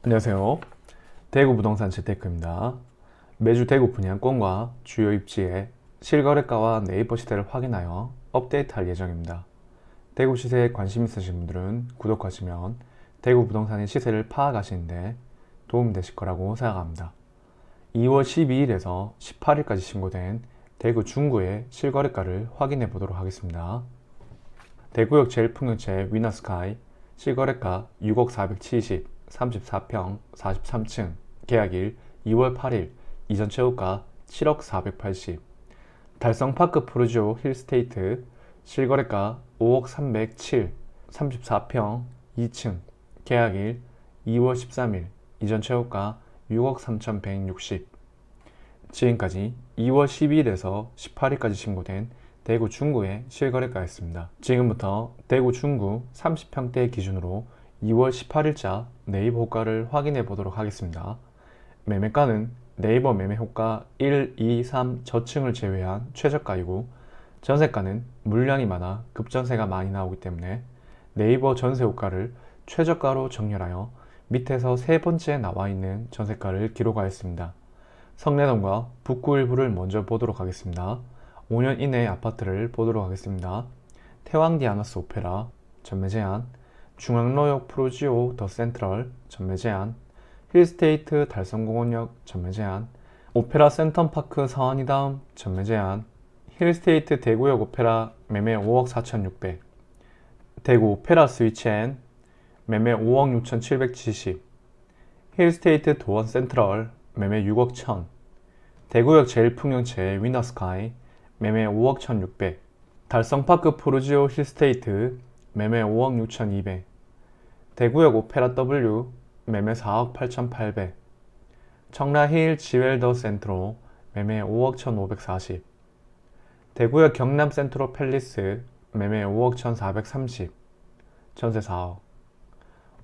안녕하세요. 대구 부동산 재테크입니다. 매주 대구 분양권과 주요 입지의 실거래가와 네이버 시세를 확인하여 업데이트할 예정입니다. 대구 시세에 관심 있으신 분들은 구독하시면 대구 부동산의 시세를 파악하시는데 도움이 되실 거라고 생각합니다. 2월 12일에서 18일까지 신고된 대구 중구의 실거래가를 확인해 보도록 하겠습니다. 대구역 제일풍경채 위너스카이 실거래가 6억 470, 34평, 43층, 계약일 2월 8일, 이전 최고가 7억 480. 달성파크 푸르지오 힐스테이트 실거래가 5억 307, 34평, 2층, 계약일 2월 13일, 이전 최고가 6억 3160. 지금까지 2월 12일에서 18일까지 신고된 대구 중구의 실거래가였습니다. 지금부터 대구 중구 30평대 기준으로 2월 18일자 네이버 호가를 확인해 보도록 하겠습니다. 매매가는 네이버 매매 호가 1, 2, 3 저층을 제외한 최저가이고, 전세가는 물량이 많아 급전세가 많이 나오기 때문에 네이버 전세 호가를 최저가로 정렬하여 밑에서 세 번째 나와 있는 전세가를 기록하였습니다. 성내동과 북구 일부를 먼저 보도록 하겠습니다. 5년 이내 아파트를 보도록 하겠습니다. 태왕디아너스 오페라 전매 제한, 중앙로역 프로지오 더 센트럴 전매 제한, 힐스테이트 달성공원역 전매 제한, 오페라 센텀파크 서안이다움 전매 제한, 힐스테이트 대구역 오페라 매매 5억 4,600, 대구 오페라 스위치엔 매매 5억 6,770, 힐스테이트 도원 센트럴 매매 6억 1,000, 대구역 제일풍경채 위너스카이 매매 5억 1,600, 달성파크 푸르지오 힐스테이트 매매 5억 6,200, 대구역 오페라 W 매매 4억 8,800, 청라힐 지웰더 센트로 매매 5억 1,540, 대구역 경남 센트로 팰리스 매매 5억 1,430, 전세 4억,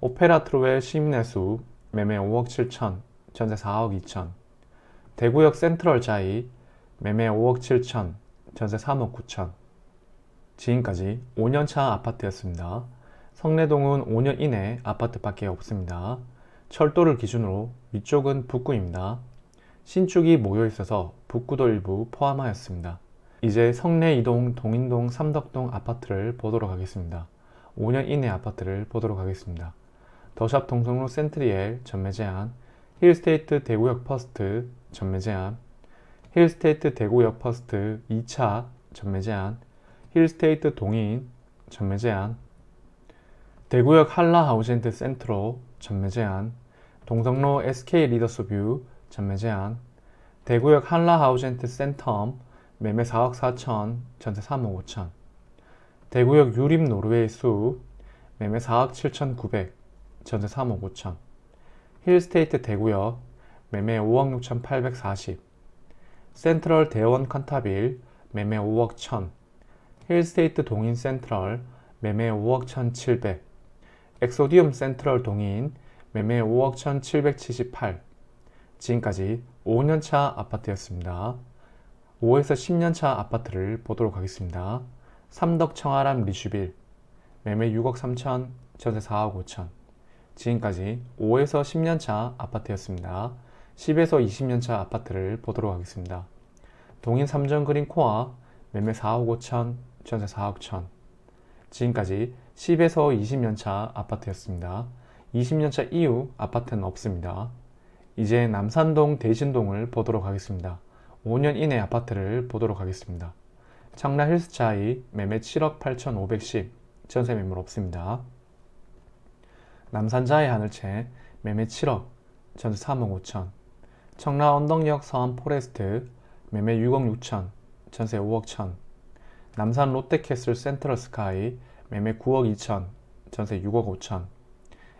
오페라 트루웰 시민내수 매매 5억 7천, 전세 4억 2천, 대구역 센트럴 자이 매매 5억 7천, 전세 3억 9천. 지금까지 5년차 아파트였습니다. 성내동은 5년 이내 아파트밖에 없습니다. 철도를 기준으로 위쪽은 북구입니다. 신축이 모여있어서 북구도 일부 포함하였습니다. 이제 성내 2동, 동인동, 삼덕동 아파트를 보도록 하겠습니다. 5년 이내 아파트를 보도록 하겠습니다. 더샵 동성로 센트리엘 전매 제한, 힐스테이트 대구역 퍼스트 전매 제한, 힐스테이트 대구역 퍼스트 2차 전매 제한, 힐스테이트 동인 전매 제한, 대구역 한라하우젠트 센트로 전매 제한, 동성로 SK 리더스뷰 전매 제한, 대구역 한라하우젠트 센텀 매매 4억 4천, 전세 3억 5천, 대구역 유림 노르웨이 수 매매 4억 7천 9백, 전세 3억 5천, 힐스테이트 대구역 매매 5억 6천 840, 센트럴 대원 칸타빌 매매 5억 1천, 힐스테이트 동인 센트럴 매매 5억 1,700, 엑소디움 센트럴 동인 매매 5억 1,778. 지금까지 5년차 아파트였습니다. 5에서 10년차 아파트를 보도록 하겠습니다. 삼덕 청아람 리슈빌 매매 6억 3천, 전세 4억 5천. 지금까지 5에서 10년차 아파트였습니다. 10에서 20년차 아파트를 보도록 하겠습니다. 동인 삼전 그린 코아 매매 4억 5천, 전세 4억 1천. 지금까지 10에서 20년차 아파트였습니다. 20년차 이후 아파트는 없습니다. 이제 남산동 대신동을 보도록 하겠습니다. 5년 이내 아파트를 보도록 하겠습니다. 청라 힐스차이 매매 7억 8,510, 전세 매물 없습니다. 남산자의 하늘채 매매 7억, 전세 3억 5천, 청라 언덕역 서안 포레스트 매매 6억 6천, 전세 5억 1천, 남산 롯데캐슬 센트럴 스카이 매매 9억 2천, 전세 6억 5천,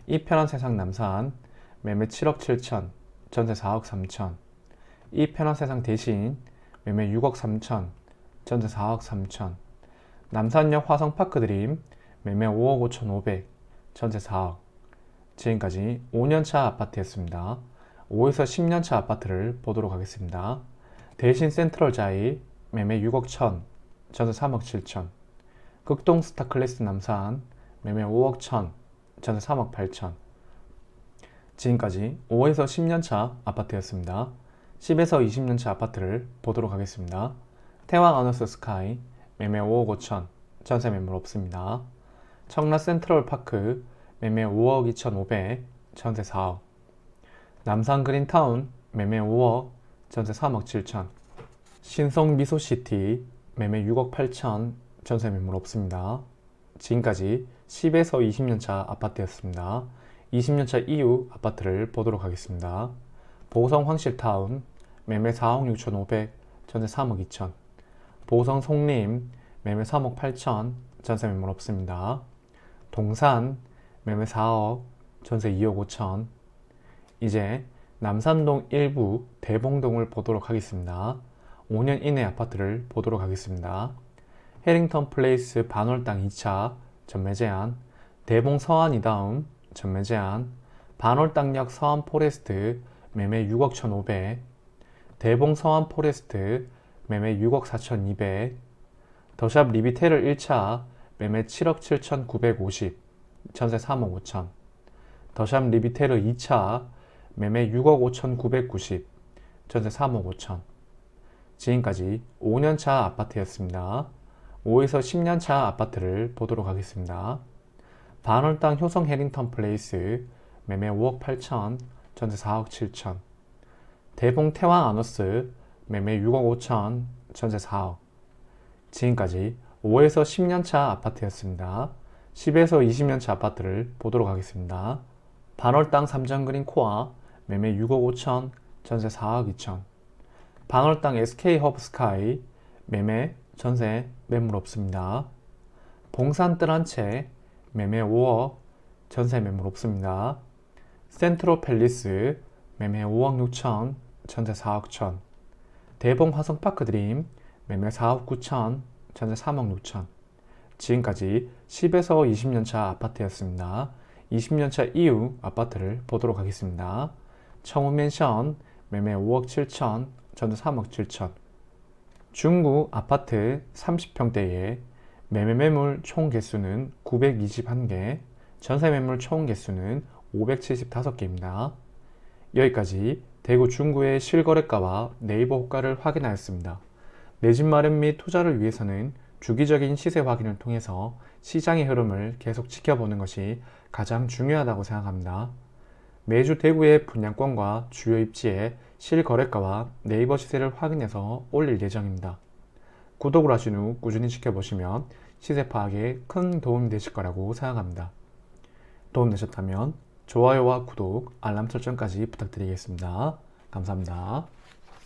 이 편한 세상 남산 매매 7억 7천, 전세 4억 3천, 이 편한 세상 대신 매매 6억 3천, 전세 4억 3천, 남산역 화성파크 드림 매매 5억 5천 5백, 전세 4억. 지금까지 5년차 아파트였습니다. 5에서 10년차 아파트를 보도록 하겠습니다. 대신 센트럴 자이 매매 6억 1천, 전세 3억 7천, 극동 스타클래스 남산 매매 5억 1천, 전세 3억 8천, 지금까지 5에서 10년차 아파트였습니다. 10에서 20년차 아파트를 보도록 하겠습니다. 태왕 어너스 스카이 매매 5억 5천, 전세 매물 없습니다. 청라 센트럴 파크 매매 5억 2,500, 전세 4억. 남산 그린타운 매매 5억, 전세 3억 7천. 신성 미소시티 매매 6억 8천, 전세 매물 없습니다. 지금까지 10에서 20년차 아파트였습니다. 20년차 이후 아파트를 보도록 하겠습니다. 보성 황실타운 매매 4억 6,500, 전세 3억 2천. 보성 송림 매매 3억 8천, 전세 매물 없습니다. 동산 매매 4억, 전세 2억 5천. 이제 남산동 일부 대봉동을 보도록 하겠습니다. 5년 이내 아파트를 보도록 하겠습니다. 해링턴 플레이스 반월당 2차 전매 제한, 대봉 서안 이다움 전매 제한, 반월당역 서안 포레스트 매매 6억 1,500, 대봉 서안 포레스트 매매 6억 4,200, 더샵 리비테를 1차 매매 7억 7,950, 전세 3억 5천, 더샵 리비테르 2차 매매 6억 5,990, 전세 3억 5천. 지금까지 5년차 아파트였습니다. 5에서 10년차 아파트를 보도록 하겠습니다. 반월당 효성 해링턴 플레이스 매매 5억 8천, 전세 4억 7천. 대봉 태왕 아너스 매매 6억 5천, 전세 4억. 지금까지 5에서 10년차 아파트였습니다. 10에서 20년차 아파트를 보도록 하겠습니다. 반월당 삼정그린 코아 매매 6억 5천, 전세 4억 2천. 반월당 SK 허브 스카이 매매, 전세, 매물 없습니다. 봉산 뜰한채 매매 5억, 전세 매물 없습니다. 센트로 팰리스 매매 5억 6천, 전세 4억 천. 대봉 화성파크 드림 매매 4억 9천, 전세 3억 6천. 지금까지 10에서 20년차 아파트였습니다. 20년차 이후 아파트를 보도록 하겠습니다. 청운맨션 매매 5억 7천, 전세 3억 7천. 중구 아파트 30평대에 매매 매물 총 개수는 921개, 전세 매물 총 개수는 575개입니다. 여기까지 대구 중구의 실거래가와 네이버 호가를 확인하였습니다. 내 집 마련 및 투자를 위해서는 주기적인 시세 확인을 통해서 시장의 흐름을 계속 지켜보는 것이 가장 중요하다고 생각합니다. 매주 대구의 분양권과 주요 입지의 실거래가와 네이버 시세를 확인해서 올릴 예정입니다. 구독을 하신 후 꾸준히 지켜보시면 시세 파악에 큰 도움이 되실 거라고 생각합니다. 도움되셨다면 좋아요와 구독, 알람 설정까지 부탁드리겠습니다. 감사합니다.